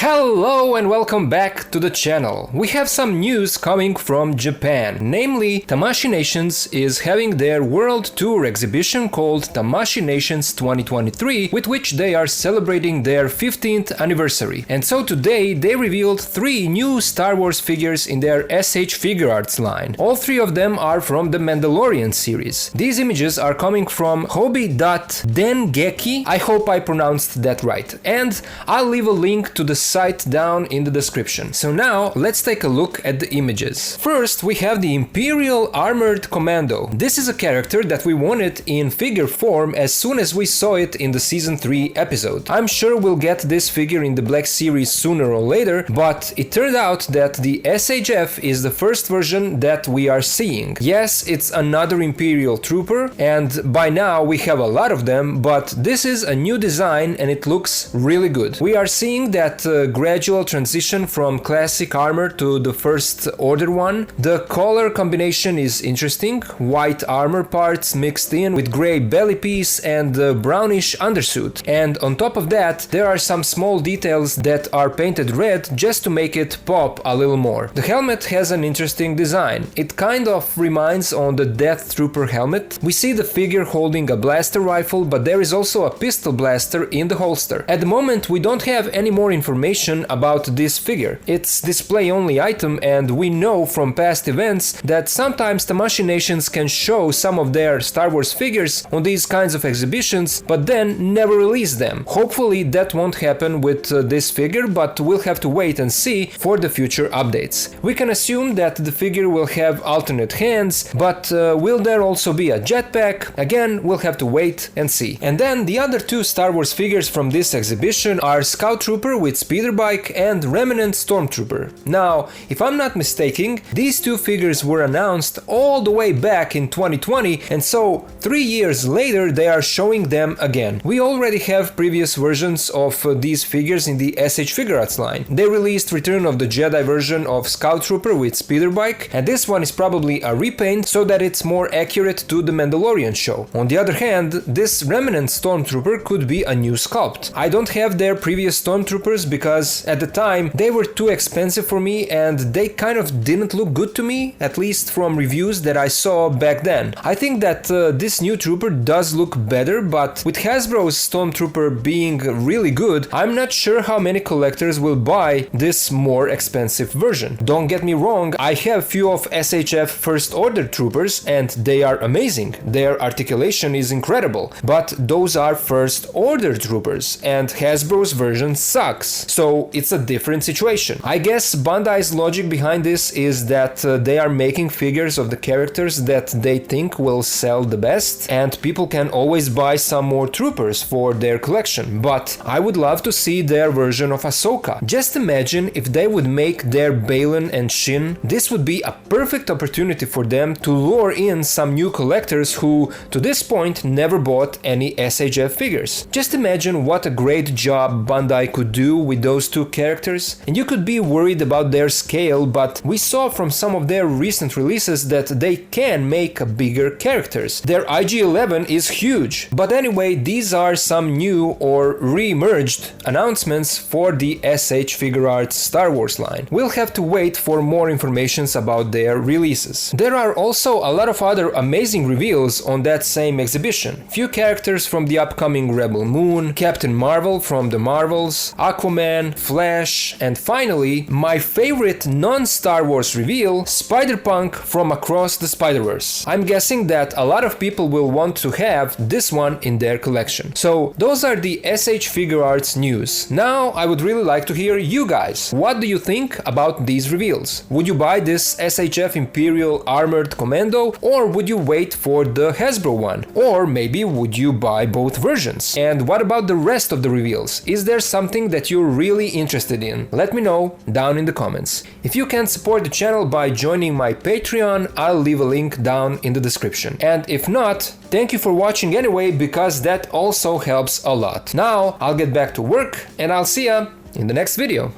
Hello and welcome back to the channel. We have some news coming from Japan, namely Tamashii Nations is having their world tour exhibition called Tamashii Nations 2023, with which they are celebrating their 15th anniversary. And so today they revealed 3 new Star Wars figures in their S.H.Figuarts line. All 3 of them are from the Mandalorian series. These images are coming from hobby.dengeki, I hope I pronounced that right, and I'll leave a link to the site down in the description. So now let's take a look at the images. First we have the Imperial Armored Commando. This is a character that we wanted in figure form as soon as we saw it in the season 3 episode. I'm sure we'll get this figure in the Black Series sooner or later, but it turned out that the SHF is the first version that we are seeing. Yes, it's another Imperial trooper, and by now we have a lot of them, but this is a new design and it looks really good. We are seeing that gradual transition from classic armor to the first order one. The color combination is interesting, white armor parts mixed in with gray belly piece and brownish undersuit, and on top of that there are some small details that are painted red just to make it pop a little more. The helmet has an interesting design. It kind of reminds on the Death Trooper helmet. We see the figure holding a blaster rifle, but there is also a pistol blaster in the holster. At the moment we don't have any more information about this figure. It's display only item, and we know from past events that sometimes Tamashii Nations can show some of their Star Wars figures on these kinds of exhibitions but then never release them. Hopefully that won't happen with this figure, but we'll have to wait and see for the future updates. We can assume that the figure will have alternate hands, but will there also be a jetpack? Again, we'll have to wait and see. And then the other 2 Star Wars figures from this exhibition are Scout Trooper with speeder bike and Remnant Stormtrooper. Now, if I'm not mistaken, these 2 figures were announced all the way back in 2020, and so 3 years later they are showing them again. We already have previous versions of these figures in the S.H.Figuarts line. They released Return of the Jedi version of Scout Trooper with speeder bike, and this one is probably a repaint so that it's more accurate to the Mandalorian show. On the other hand, this Remnant Stormtrooper could be a new sculpt. I don't have their previous Stormtroopers because at the time they were too expensive for me and they kind of didn't look good to me, at least from reviews that I saw back then. I think that this new trooper does look better, but with Hasbro's Stormtrooper being really good, I'm not sure how many collectors will buy this more expensive version. Don't get me wrong, I have few of SHF First Order troopers and they are amazing. Their articulation is incredible, but those are First Order troopers and Hasbro's version sucks. So it's a different situation. I guess Bandai's logic behind this is that they are making figures of the characters that they think will sell the best, and people can always buy some more troopers for their collection. But I would love to see their version of Ahsoka. Just imagine if they would make their Baylan and Shin. This would be a perfect opportunity for them to lure in some new collectors who to this point never bought any SHF figures. Just imagine what a great job Bandai could do with those 2 characters, and you could be worried about their scale, but we saw from some of their recent releases that they can make bigger characters. Their IG-11 is huge. But anyway, these are some new or re-emerged announcements for the S.H.Figuarts Star Wars line. We'll have to wait for more information about their releases. There are also a lot of other amazing reveals on that same exhibition. Few characters from the upcoming Rebel Moon, Captain Marvel from the Marvels, Aquaman, Flash, and finally, my favorite non-Star Wars reveal, Spider-Punk from Across the Spider-Verse. I'm guessing that a lot of people will want to have this one in their collection. So those are the S.H.Figuarts news. Now I would really like to hear you guys. What do you think about these reveals? Would you buy this SHF Imperial Armored Commando, or would you wait for the Hasbro one? Or maybe would you buy both versions? And what about the rest of the reveals? Is there something that you're really interested in? Let me know down in the comments. If you can support the channel by joining my Patreon, I'll leave a link down in the description. And if not, thank you for watching anyway, because that also helps a lot. Now I'll get back to work and I'll see ya in the next video.